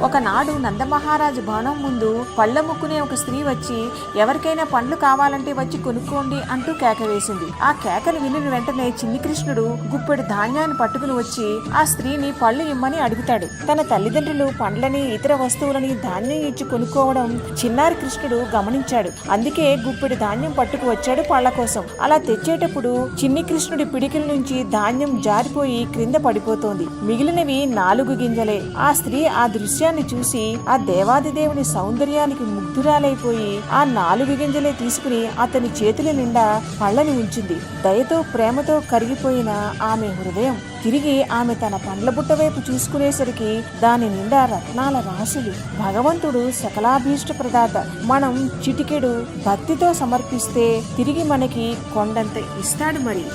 ఒకనాడు నందమహారాజు భవనం ముందు పళ్ళముక్కునే ఒక స్త్రీ వచ్చి ఎవరికైనా పండ్లు కావాలంటే వచ్చి కొనుక్కోండి అంటూ కేక వేసింది. ఆ కేకలు విని వెంటనే చిన్ని కృష్ణుడు గుప్పెడు ధాన్యాన్ని పట్టుకుని వచ్చి ఆ స్త్రీని పళ్ళు ఇమ్మని అడుగుతాడు. తన తల్లిదండ్రులు పండ్లని ఇతర వస్తువులని ధాన్యం ఇచ్చి కొనుక్కోవడం చిన్నారి కృష్ణుడు గమనించాడు. అందుకే గుప్పెడు ధాన్యం పట్టుకు వచ్చాడు పళ్ళ కోసం. అలా తెచ్చేటప్పుడు చిన్ని కృష్ణుడి పిడికిల నుంచి ధాన్యం జారిపోయి క్రింద పడిపోతోంది. మిగిలినవి 4 గింజలే. ఆ స్త్రీ ఆ దృశ్యాన్ని చూసి ఆ దేవాదిదేవుని సౌందర్యానికి ముగ్ధురాలైపోయి ఆ 4 గింజలే తీసుకుని అతని చేతుల నిండా పళ్ళని ఉంచింది. దయతో ప్రేమతో కరిగిపోయిన ఆమె హృదయం తిరిగి ఆమె తన పండ్ల బుట్ట వైపు చూసుకునేసరికి దాని నిండా రత్నాల రాశులు. భగవంతుడు సకలాభీష్ట ప్రదాత. మనం చిటికెడు భక్తితో సమర్పిస్తే తిరిగి మనకి కొండంత ఇస్తాడు మరి.